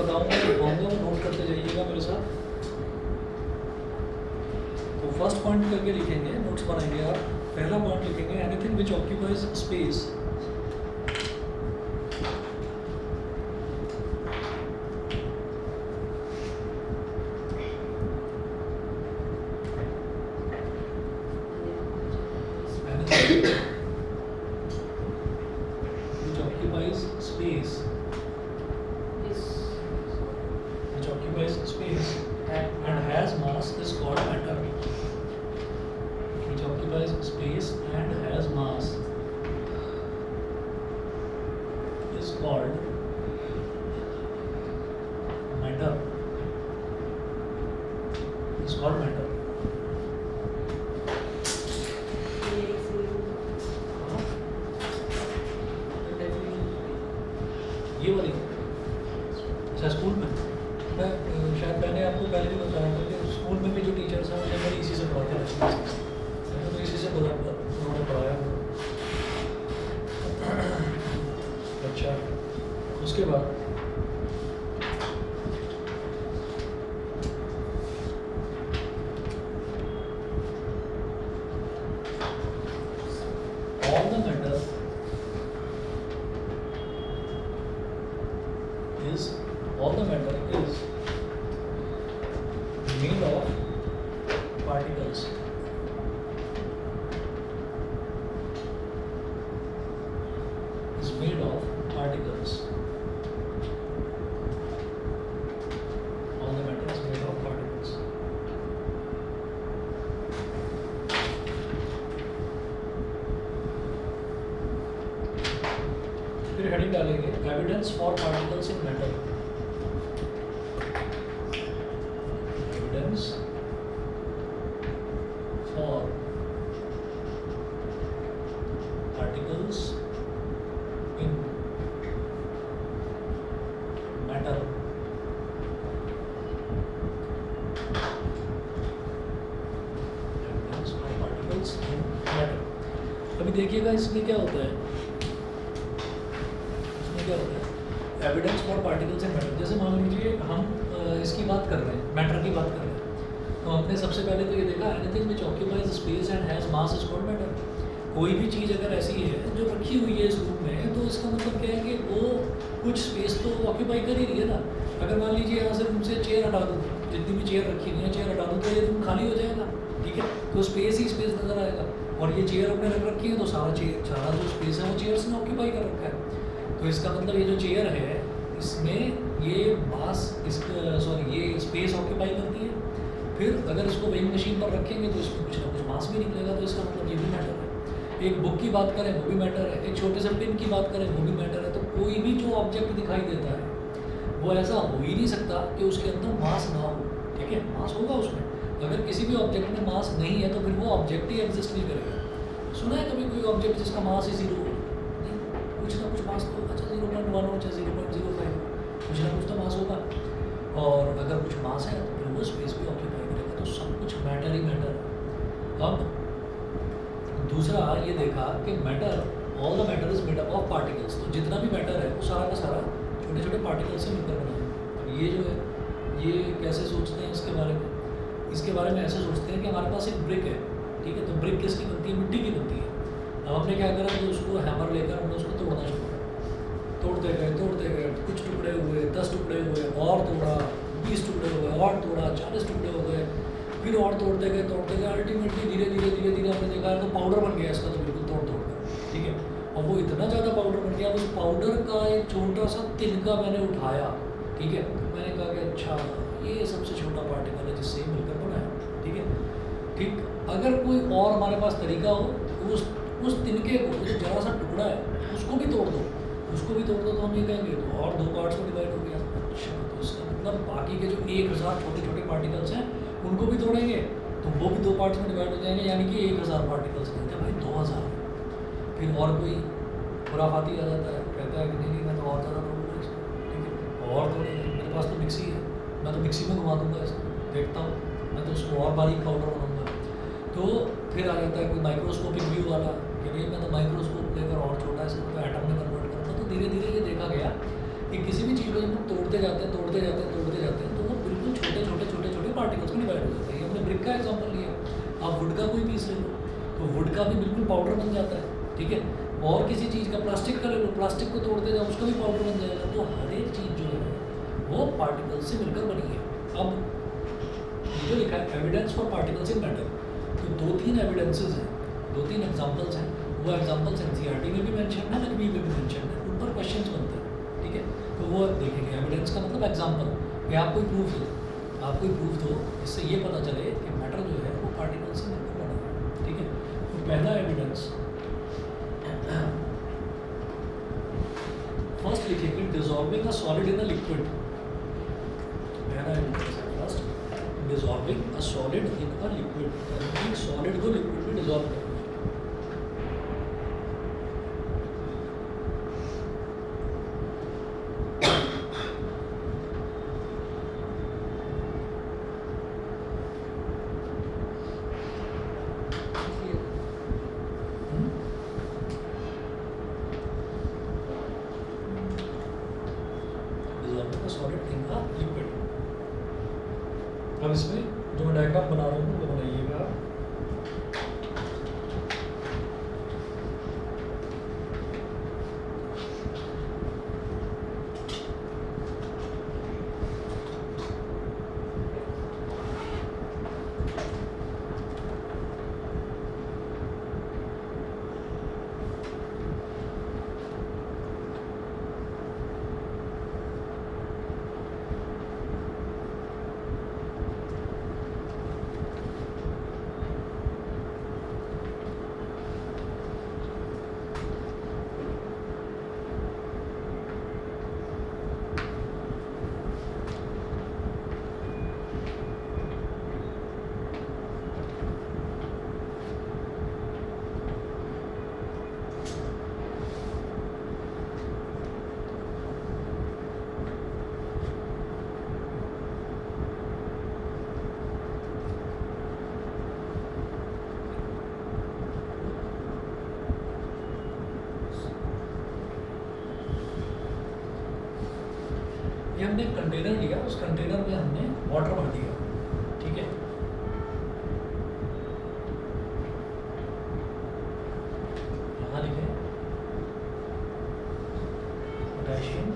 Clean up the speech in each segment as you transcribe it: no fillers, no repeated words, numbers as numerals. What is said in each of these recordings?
बताऊंगा दिखाऊंगा, वो नोट करते जाइएगा मेरे साथ। तो फर्स्ट पॉइंट करके लिखेंगे, नोट्स बनाएंगे आप। पहला पॉइंट लिखेंगे anything which occupies space. which occupies space, which occupies space and has mass is called matter. Which occupies space and has mass is called matter. Is called matter. ये वाली अच्छा school में मैं शायद मैंने आपको पहले भी बताया था कि स्कूल में भी जो टीचर्स हैं मुझे मेरी इसी से पढ़ाते हैं, मैंने तो इसी से उन्होंने पढ़ाया। अच्छा उसके बाद all the matter is made of particles. Is made of particles. All the matter is made of particles. फिर हेडिंग डालेंगे evidence for particles in matter. Evidence for particles in matter. Evidence for particles in matter. अभी देखिएगा इसमें क्या होता है, क्या होता है evidence for particles and matter. जैसे मान लीजिए हम इसकी बात कर रहे हैं, मैटर की बात कर रहे हैं, तो हमने सबसे पहले तो ये देखा anything which occupies space and has mass is called matter. कोई भी चीज़ अगर ऐसी है जो रखी हुई है इस रूप में, तो इसका मतलब क्या है कि वो कुछ स्पेस तो ऑक्यूपाई कर ही रही है ना। अगर मान लीजिए यहाँ से रूम से चेयर हटा दूँ, जितनी भी चेयर रखी हुई है चेयर हटा दूँ तो ये रूम खाली हो जाएगा, ठीक है, तो स्पेस ही स्पेस नज़र आएगा। और ये चेयर अपने रख रखी है तो सारा जो स्पेस है वो चेयर्स ने ऑक्यूपाई कर रखा है। तो इसका मतलब ये जो चेयर है इसमें ये मास ये स्पेस ऑक्यूपाई करती है। फिर अगर इसको वेइंग मशीन पर रखेंगे तो इसमें कुछ ना कुछ मास भी निकलेगा, तो इसका मतलब ये भी मैटर है। एक बुक की बात करें वो भी मैटर है, एक छोटे से पिन की बात करें वो भी मैटर है। तो कोई भी जो ऑब्जेक्ट दिखाई देता है वो ऐसा हो ही नहीं सकता कि उसके अंदर मास ना हो, ठीक है, मास होगा उसमें। अगर किसी भी ऑब्जेक्ट में मास नहीं है तो फिर वो ऑब्जेक्ट ही एग्जिस्ट नहीं करेगा। सुना है कभी कोई ऑब्जेक्ट जिसका मास ही 0 हो? कुछ ना कुछ मास तो अच्छा 0.1 हो चाहे 0.05 कुछ ना कुछ तो मास होगा। और अगर कुछ मास है तो फिर वो स्पेस भी ऑक्यूपाई करेगा। तो सब कुछ मैटर ही मैटर है। अब दूसरा ये देखा कि matter all the matter is made up of particles. तो जितना भी मैटर है वो सारा का सारा छोटे छोटे पार्टिकल्स से मिलकर बना है। अब ये जो है ये कैसे सोचते हैं इसके बारे में? इसके बारे में ऐसे सोचते हैं कि हमारे पास एक ब्रिक है, ठीक है, तो ब्रिक किसकी बनती है? मिट्टी की बनती है। अब हमने क्या करा कि उसको हैमर लेकर हमने उसको तोड़ना शुरू किया। तोड़ते गए कुछ टुकड़े हुए, 10 टुकड़े हुए, और तोड़ा, 20 टुकड़े हो गए, और तोड़ा, 40 टुकड़े हो गए, फिर और तोड़ते गए अल्टीमेटली धीरे धीरे हमने देखा तो पाउडर बन गया इसका, तो बिल्कुल तोड़ कर, ठीक है। और वो इतना ज़्यादा पाउडर बन गया, उस पाउडर का एक छोटा सा तिनका मैंने उठाया, ठीक है, तो मैंने कहा कि अच्छा ये सबसे छोटा पार्टिकल है जिससे ही मिलकर बना है, ठीक है। ठीक, अगर कोई और हमारे पास तरीका हो उस तिनके को, जो जरा सा टुकड़ा है उसको भी तोड़ दो, तो हम ये कहेंगे तो और 2 पार्ट्स में डिवाइड हो गया। अच्छा, तो इसका मतलब बाकी के जो 1000 छोटे छोटे पार्टिकल्स हैं उनको भी तोड़ेंगे तो वो भी 2 पार्ट्स में डिवाइड हो जाएंगे, यानी कि 1000 पार्टिकल्स नहीं थे भाई 2000। फिर और कोई खुराफाती आ जाता है, कहता है कि नहीं मैं तो और ज़्यादा तोड़ूंगा इसको, ठीक है, और तोड़ेंगे, मेरे पास तो मिक्सी है, मैं तो मिक्सी में घुमा दूँगा इसको, देखता हूँ मैं तो उसको और बारीक पाउडर बनाऊँगा। तो फिर आ जाता है कोई माइक्रोस्कोपिक व्यू वाला कि नहीं मैं तो माइक्रोस्कोप लेकर और छोटा इसको तो एटम में कन्वर्ट करूँगा। तो धीरे धीरे ये देखा गया कि किसी भी चीज़ को जब हम तोड़ते जाते हैं तो वो बिल्कुल छोटे पार्टिकल्स में डिवाइड हो जाते हैं। ये हमने ब्रिक का एग्जांपल लिया, आप वुड का कोई पीस ले लो तो वुड का भी बिल्कुल पाउडर बन जाता है, ठीक है। और किसी चीज़ का प्लास्टिक का ले लो, प्लास्टिक को तोड़ते जाओ उसका भी पाउडर बन जाएगा। तो हर एक चीज़ जो है वो पार्टिकल्स से मिलकर बनी है। अब ये जो लिखा है evidence for particles in matter, तो 2-3 एविडेंसेस हैं, 2-3 एग्जांपल्स हैं। वो एग्जांपल्स एनसीईआरटी में भी मेंशन है, नकवी में भी मेंशन है, उन पर क्वेश्चंस बनते हैं, ठीक है। तो वो देखेंगे। एविडेंस का मतलब एग्जांपल, कि आप कोई प्रूफ दो, आप कोई प्रूफ दो इससे ये पता चले कि मैटर जो है वो पार्टिकल्स से मिलकर बना है, ठीक है। तो पहला एविडेंस फर्स्ट लिखेंगे dissolving a solid in a liquid. पहला एविडेंस है first dissolving a solid in a liquid, solid को लिक्विड में डिसॉल्व करना। Solid in a liquid. अब इसमें जो मैं डायग्राम बना रहा हूँ वो बनाइएगा। ये हमने एक कंटेनर लिया, उस कंटेनर में हमने वाटर भर दिया, ठीक है। यहाँ लिखे potassium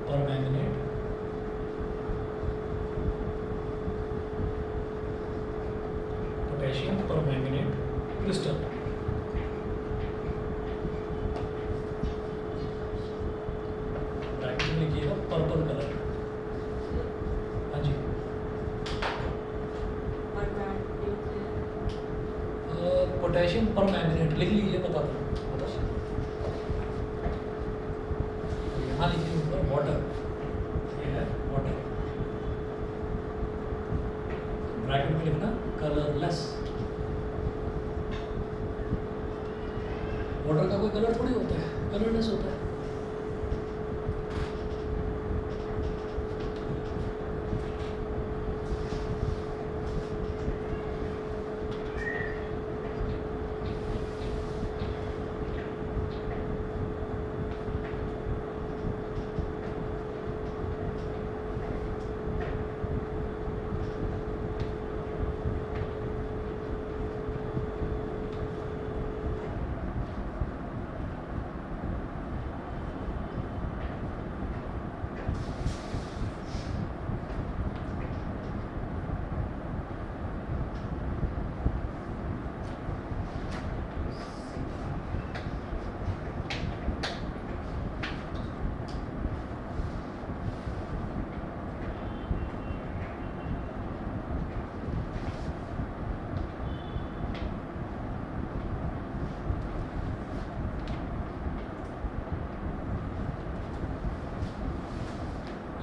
permanganate, potassium permanganate crystal. लिखिएगा पर्पल कलर। हाँ जी, पोटेशियम परमैंगनेट लिख लीजिए, बता दो। यहाँ लिखिए ऊपर वाटर, ये है वाटर, ब्रैकेट में लिखना कलरलेस। वाटर का कोई कलर थोड़ी होता है, कलरलेस होता है।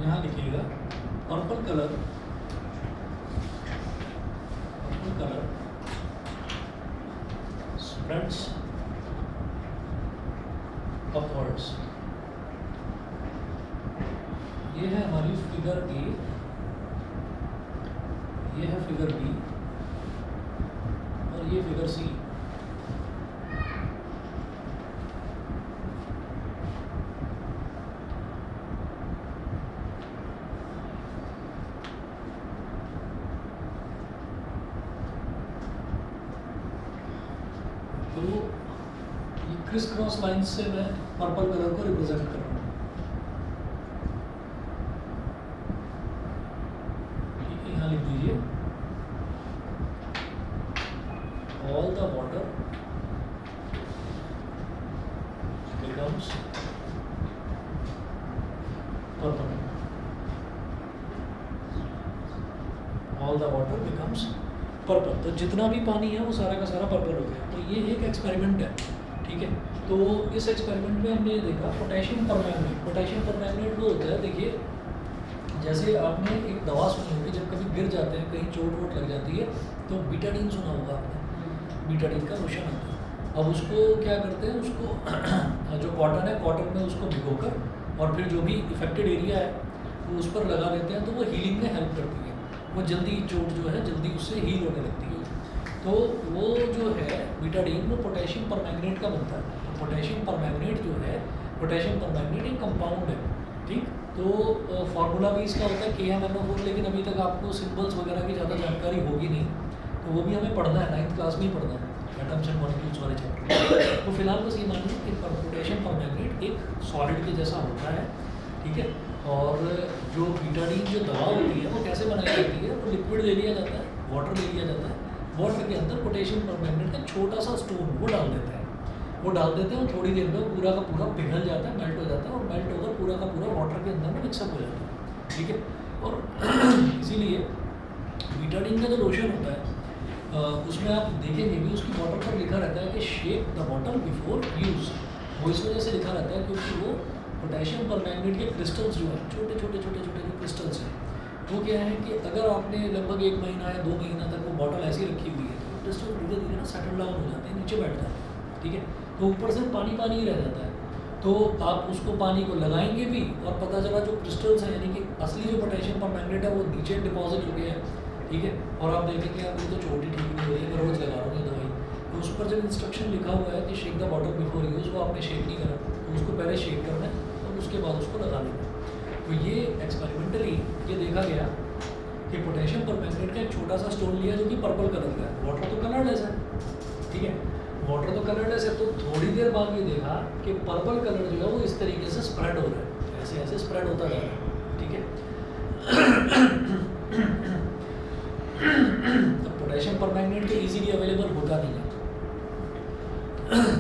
यहाँ लिखिएगा purple colour, purple colour spreads upwards. ये है हमारी फिगर ए, ये है फिगर बी और ये फिगर सी। तो ये क्रिस क्रॉस लाइन्स से मैं पर्पल कलर को रिप्रेजेंट कर रहा हूँ। ठीक है, यहाँ लिख दीजिए all the water becomes purple, all the water becomes purple. तो जितना भी पानी है वो सारा का सारा पर्पल हो गया। तो ये एक एक्सपेरिमेंट है, ठीक है। तो इस एक्सपेरिमेंट में हमने ये देखा पोटेशियम परमैंगनेट। पोटेशियम परमैंगनेट वो होता है, देखिए जैसे आपने एक दवा सुनी होगी, जब कभी गिर जाते हैं कहीं चोट वोट लग जाती है तो बीटाडीन सुना होगा आपने, बीटाडीन का लोशन आता है। अब उसको क्या करते हैं, उसको जो कॉटन है कॉटन में उसको भिगोकर और फिर जो भी इफेक्टेड एरिया है वो उस पर लगा देते हैं, तो वो हीलिंग में हेल्प करती है। वो जल्दी चोट जो है जल्दी उससे हील होने लगती है। तो वो जो है बीटाडीन वो पोटेशियम परमैंगनेट का बनता है। तो पोटेशियम परमैंगनेट जो है, पोटेशियम परमैंगनेट एक कंपाउंड है, ठीक। तो फार्मूला भी इसका होता है KMnO4, लेकिन अभी तक आपको सिंबल्स वगैरह की ज़्यादा जानकारी होगी नहीं, तो वो भी हमें पढ़ना है, 9th क्लास में ही पढ़ना है, एटम्स एंड मॉलिक्यूल्स वाले चैप्टर। तो फिलहाल बस ये मानिए कि पोटेशियम परमैंगनेट एक सॉलिड के जैसा होता है, ठीक है। और जो बीटाडीन जो दवा होती है वो कैसे बनाई जाती है, वो लिक्विड ले लिया जाता है, वाटर ले लिया जाता है, वाटर के अंदर पोटेशियम परमैंगनेट का छोटा सा स्टोन वो डाल देते हैं, वो डाल देते हैं और थोड़ी देर में पूरा का पूरा पिघल जाता है, मेल्ट हो जाता है, और मेल्ट होकर पूरा का पूरा वाटर के अंदर में मिक्सअप हो जाता है, ठीक है। और इसीलिए बीटाडीन का जो लोशन होता है उसमें आप देखेंगे भी उसकी बॉटल पर लिखा रहता है कि shake the bottle before use. वो इस वजह से लिखा रहता है क्योंकि वो पोटेशियम परमैंगनेट के क्रिस्टल्स जो हैं, छोटे छोटे छोटे छोटे जो क्रिस्टल्स हैं, वो क्या है कि अगर आपने लगभग 1 महीना या 2 महीना तक वो बॉटल ऐसी रखी हुई है तो क्रिस्टल धीरे धीरे ना सेटल डाउन हो जाते हैं, नीचे बैठ जाते हैं, ठीक है। तो ऊपर से पानी पानी ही रह जाता है। तो आप उसको पानी को लगाएंगे भी और पता चला जो क्रिस्टल्स हैं यानी कि असली जो पोटेशियम परमैंगनेट है वो नीचे डिपॉजिट हो गया है, ठीक है। और आप देखेंगे अभी तो छोटी ठीक नहीं हो रही है, मैं रोज़ लगा रहा हूँ ये दवाई, तो उस पर जब इंस्ट्रक्शन लिखा हुआ है कि shake the bottle before use, वो आपने शेक नहीं करा, तो उसको पहले शेक करना है और उसके बाद उसको लगा देना है। तो ये एक्सपेरिमेंटली ये देखा गया कि पोटेशियम परमैंगनेट का एक छोटा सा स्टोन लिया जो कि पर्पल कलर का है, वाटर तो कलरलेस है, ठीक है, वाटर तो कलरलेस है। तो थोड़ी देर बाद ये देखा कि पर्पल कलर जो है वो इस तरीके से स्प्रेड हो रहा है, ऐसे ऐसे स्प्रेड होता जा रहा है, ठीक है। तो पोटेशियम परमैंगनेट तो इजीली अवेलेबल होता नहीं है,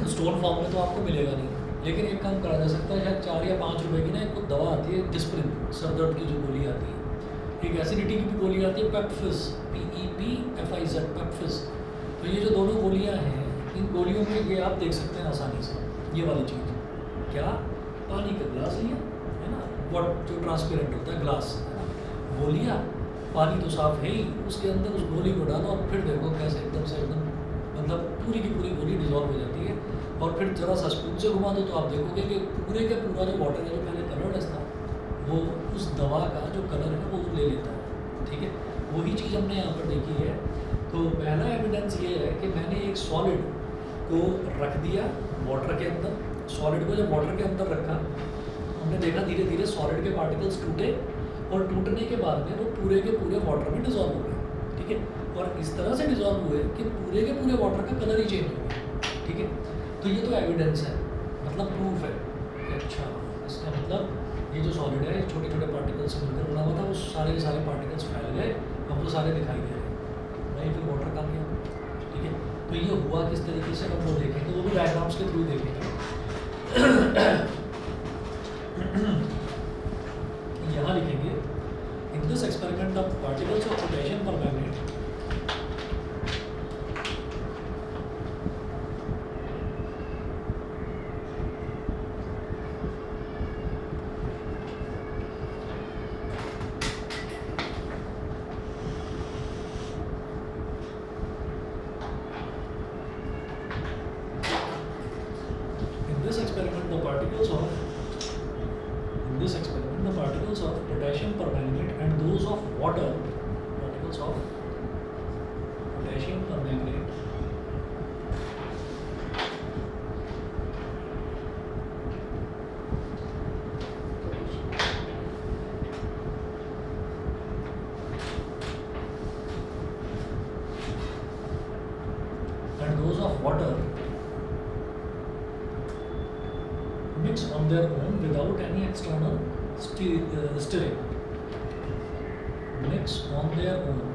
स्टोन फॉर्म में तो आपको मिलेगा नहीं, लेकिन एक काम करा जा सकता है, शायद 4 या 5 रुपए की ना एक दवा आती है डिस्प्रिन, सर दर्द की जो गोली आती है, एक एसिडिटी की भी गोली आती है पेप्फिस, PEPFIZ पेप्फिस। तो ये जो दोनों गोलियां हैं, इन गोलियों में ये आप देख सकते हैं आसानी से, ये वाली चीज़ क्या, पानी का ग्लास लिया है ना, वॉट जो ट्रांसपेरेंट होता है ग्लास है ना, वो लिया, पानी तो साफ है ही, उसके अंदर उस गोली को डाला और फिर देखो कैसे एकदम से एकदम मतलब पूरी की पूरी गोली डिजॉल्व हो जाती है। और फिर जरा सा स्पून से घुमा दो तो आप देखोगे कि पूरे का पूरा जो वाटर है जो पहले कलरलेस था वो उस दवा का जो कलर है वो ले लेता है, ठीक है। वही चीज़ हमने यहाँ पर देखी है। तो पहला एविडेंस ये है कि मैंने एक सॉलिड को रख दिया वाटर के अंदर, सॉलिड को जब वाटर के अंदर रखा हमने देखा धीरे धीरे सॉलिड के पार्टिकल्स टूटे और टूटने के बाद में वो पूरे के पूरे वाटर में डिजॉल्व हो गए, ठीक है। और इस तरह से डिजॉल्व हुए कि पूरे के पूरे वाटर का कलर ही चेंज हो गया, ठीक है। तो ये तो एविडेंस है, मतलब प्रूफ है कि अच्छा इसका मतलब ये जो सॉलिड है छोटे छोटे पार्टिकल्स से मिलकर बना हुआ था, वो सारे के सारे पार्टिकल्स फैल गए, अब वो सारे दिखाई दे रहे हैं, नहीं फिर वाटर कम गया, ठीक है। तो ये हुआ किस तरीके से अब वो देखेंगे, वो भी डायग्राम्स के थ्रू देखेंगे। यहाँ लिखेंगे in this experiment the particles of potassium permanganate potassium permanganate and those of water, particles of potassium permanganate and those of water mix on their own without any external stirring. Mix on their own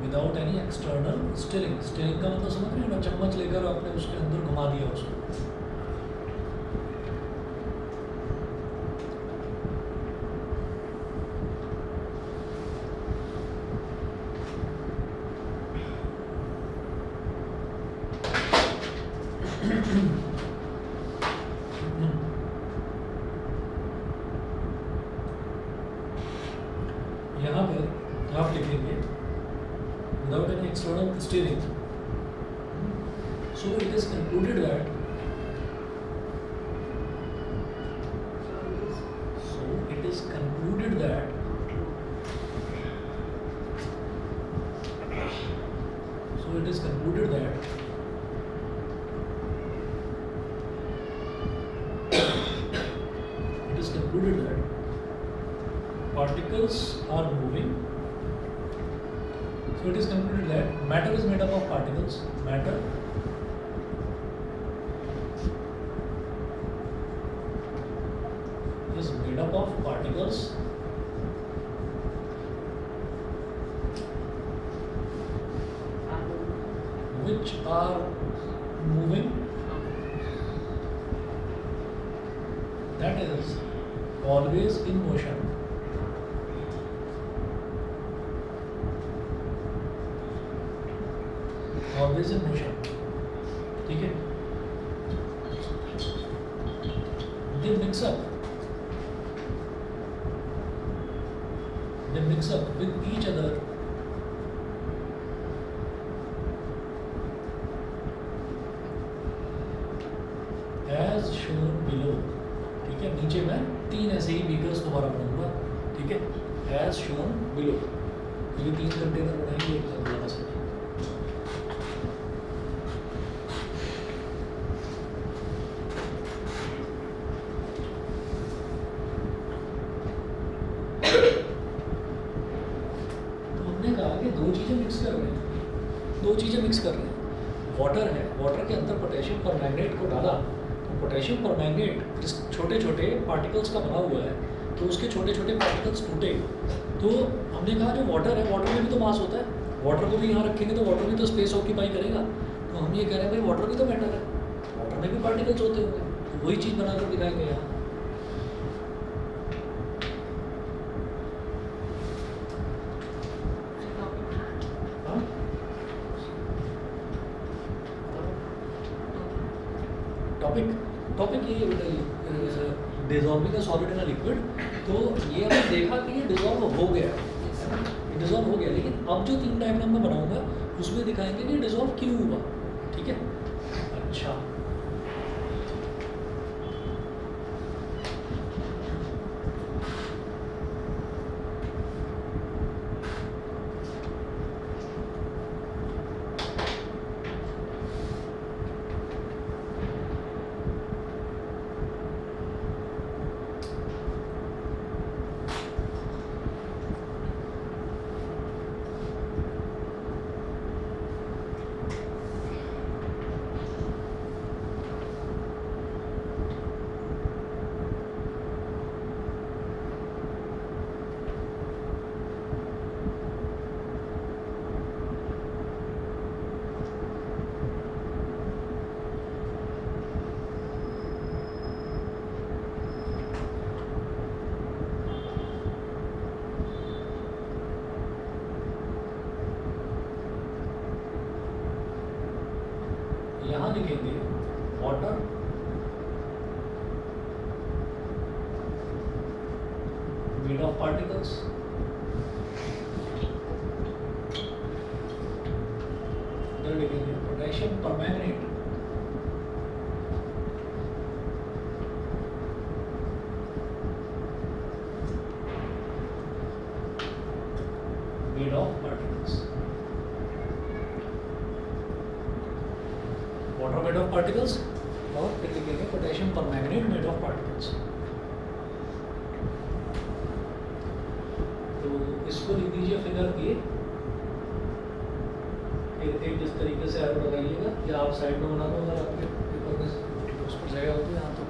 without any external stirring. Stirring का मतलब समझ रहे हो ना, चम्मच लेकर आपने उसके अंदर घुमा दिया उसको. यहाँ पे आप लिखेंगे without any external steering. So it is concluded that particles are moving. So it is concluded that matter is made up of particles. Matter is made up of particles which are moving. That is always in motion. Always in motion. ठीक है. They mix up with each other as shown below. ठीक है. नीचे मैं 3 ऐसे ही beakers दोबारा बनाऊंगा. ठीक है. As shown below. ये 3 कंटेनर बनाएंगे एक तरह से. दो चीज़ें मिक्स कर रहे हैं. वाटर है, वाटर के अंदर पोटेशियम परमैंगनेट को डाला, तो पोटेशियम परमैंगनेट जिस छोटे छोटे पार्टिकल्स का बना हुआ है, तो उसके छोटे छोटे पार्टिकल्स टूटे. तो हमने कहा जो वाटर है, वाटर में भी तो मास होता है. वाटर को भी यहाँ रखेंगे तो वाटर भी तो स्पेस ऑक्यूपाई करेगा. तो हम ये कह रहे हैं भाई वाटर भी तो मैटर है, वाटर में भी पार्टिकल्स होते होंगे. तो वही चीज़ बनाकर दिखाएंगे यहाँ. टॉपिक ये dissolving a solid in a liquid. तो ये हमने देखा कि ये डिजॉल्व हो गया, डिजॉल्व हो गया. लेकिन अब जो 3 डायग्राम मैं बनाऊंगा उसमें दिखाएंगे कि डिजॉल्व क्यों हुआ. ठीक है. अच्छा, यहाँ लिखेंगे वाटर made of particles. इधर लिखेंगे potassium permanganate made of particles. Water made of particles और फिर लिखेंगे potassium permanganate made of particles. इसको लिख दीजिए फिगर ए, एक इस तरीके से एरो लगाइएगा, या आप साइड में बना दो अगर आपके पेपर में उस पर जगह होती है, यहाँ तो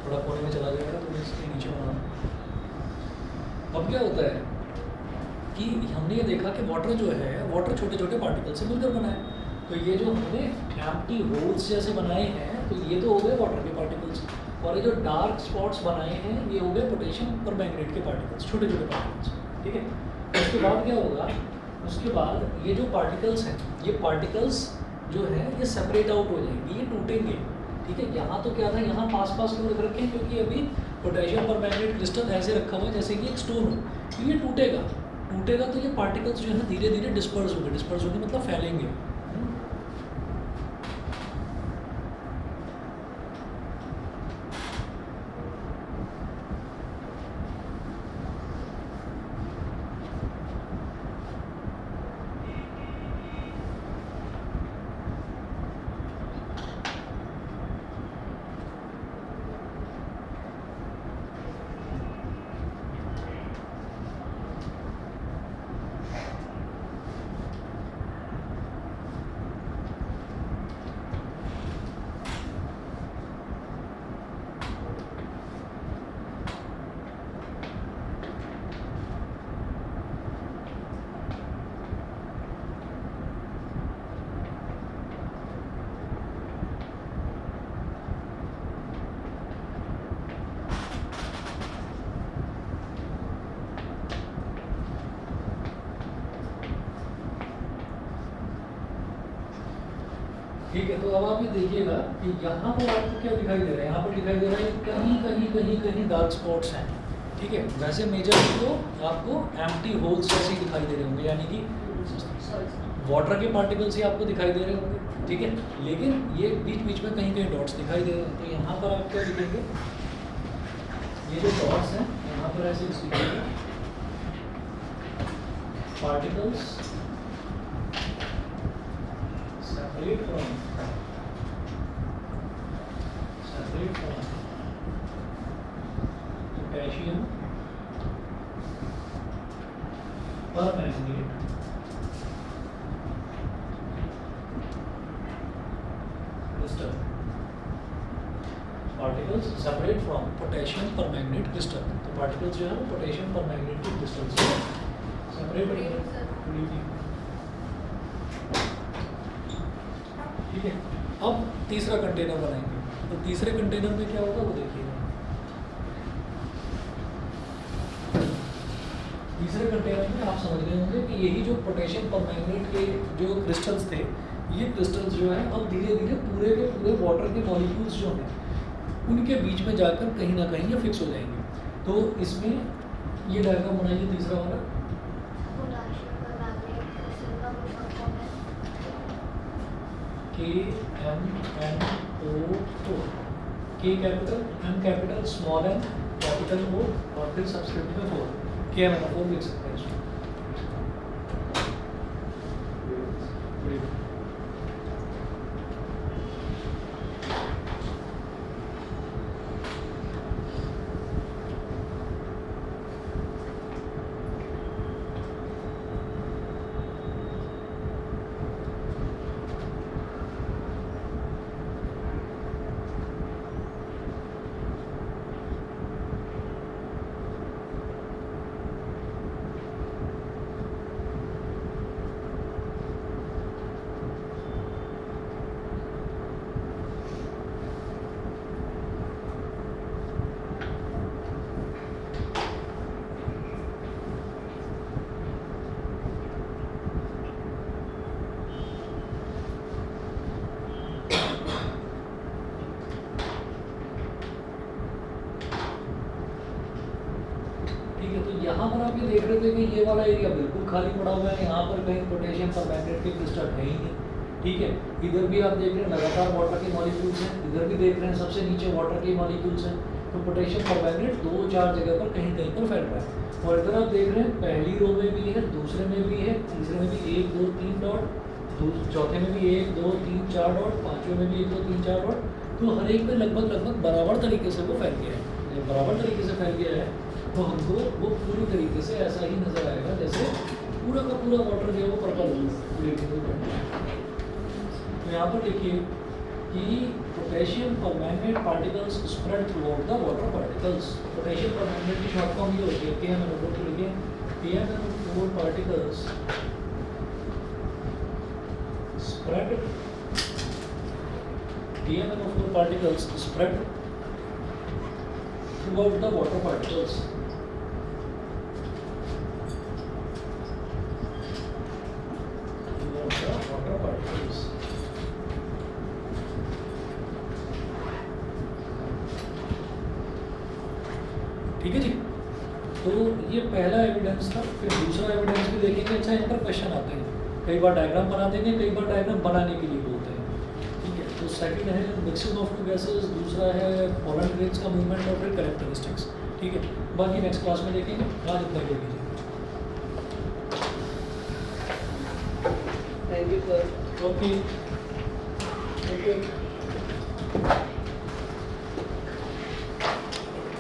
थोड़ा कोने में चला जाएगा, तो इसके नीचे बना दो। अब क्या होता है कि हमने ये देखा कि वाटर जो है, वाटर छोटे छोटे पार्टिकल से मिलकर बना है। तो ये जो हमने एम्प्टी होल्स जैसे बनाए हैं, तो ये तो हो गए वाटर के पार्टिकल्स, और ये जो डार्क स्पॉट्स बनाए हैं ये हो गए पोटेशियम परमैंगनेट के पार्टिकल्स, छोटे छोटे पार्टिकल्स। ठीक है, उसके बाद क्या होगा, उसके बाद ये जो पार्टिकल्स हैं, ये पार्टिकल्स जो है ये सेपरेट आउट हो जाएंगे, ये टूटेंगे। ठीक है, यहाँ तो क्या था, यहाँ पास पास क्यों रख रखे हैं, क्योंकि अभी पोटेशियम परमैंगनेट क्रिस्टल ऐसे रखा हुआ है जैसे कि एक स्टोन हो, तो ये टूटेगा। टूटेगा तो ये पार्टिकल्स जो है धीरे धीरे डिस्पर्स होंगे मतलब फैलेंगे। ठीक है, तो अब आप ये देखिएगा कि यहाँ पर आपको क्या दिखाई दे रहा है, यहाँ पर दिखाई दे रहा है कहीं डार्क स्पॉट्स हैं। ठीक है, वैसे मेजर तो आपको एम्प्टी होल्स जैसे ही दिखाई दे रहे होंगे, यानी कि वाटर के पार्टिकल्स ही आपको दिखाई दे रहे होंगे। ठीक है, लेकिन ये बीच बीच में कहीं कहीं डॉट्स दिखाई दे रहे हैं, तो यहाँ पर आप क्या दिखेंगे, ये जो डॉट्स हैं यहाँ पर ऐसे दिखेंगे particles separate from potassium permanganate crystal, particles separate from potassium permanganate crystal। तो पार्टिकल्स जो है वो पोटेशियम परमैंगनेट के क्रिस्टल से सेपरेट होंगे। ठीक है, अब तीसरा कंटेनर बनाएंगे, तो तीसरे कंटेनर में क्या होगा वो देखिएगा। तीसरे कंटेनर में आप समझ रहे होंगे कि यही जो पोटेशियम परमैंगनेट के जो क्रिस्टल्स थे, ये क्रिस्टल्स जो है अब धीरे धीरे पूरे के पूरे वाटर के मॉलिक्यूल्स जो हैं उनके बीच में जाकर कहीं ना कहीं ये फिक्स हो जाएंगे। तो इसमें ये डायग्राम बनाइए तीसरा वाला। KMNO4, K capital, M capital, small m, capital O और फिर सब्सक्रिप्ट में 4, KMNO4 लिख सकते हैं इसमें। यहाँ पर आप ये देख रहे थे कि ये वाला एरिया बिल्कुल खाली पड़ा हुआ है, यहाँ पर कहीं पोटेशियम परमैंगनेट के क्रिस्टल है ही नहीं। ठीक है, इधर भी आप देख रहे हैं लगातार वाटर के मॉलिक्यूल्स हैं, इधर भी देख रहे हैं सबसे नीचे वाटर के मॉलिक्यूल्स हैं। तो पोटेशियम परमैंगनेट 2-4 जगह पर कहीं कहीं पर फैल रहा है। और इधर आप देख रहे हैं पहली रो में भी है, दूसरे में भी है, तीसरे में भी 1 2 3 डॉट, चौथे में भी 1 2 3 4 डॉट, पाँचवें में भी 1 2 3 4 डॉट। तो हर एक में लगभग बराबर तरीके से वो फैल गया है। जब बराबर तरीके से फैल गया है तो हमको वो पूरी तरीके से ऐसा ही नज़र आएगा जैसे पूरा का पूरा वाटर जो है वो पर्पल है। तो यहाँ पर देखिए कि potassium permanganate particles spread through out the water particles. Potassium permanganate की शॉर्ट फॉर्म ये होती है KMnO4 के लिए। KMnO4 particles spread KMnO4 particles spread throughout the water particles. Throughout the water particles. ठीक है जी। तो ये पहला एविडेंस था। फिर दूसरा एविडेंस भी देखेंगे। अच्छा, इन पर क्वेश्चन आते हैं, कई बार डायग्राम बना देंगे, कई बार डायग्राम बनाने के लिए बोलते हैं। ठीक है, तो सेकंड है मिक्सिंग ऑफ टू गैसेस, दूसरा है पोलर ग्रेन्स का मूवमेंट और फिर कैरेक्टरिस्टिक्स। ठीक है, बाकी नेक्स्ट क्लास में देखेंगे। आज इतना ही लीजिए। Thank you sir. Okay okay.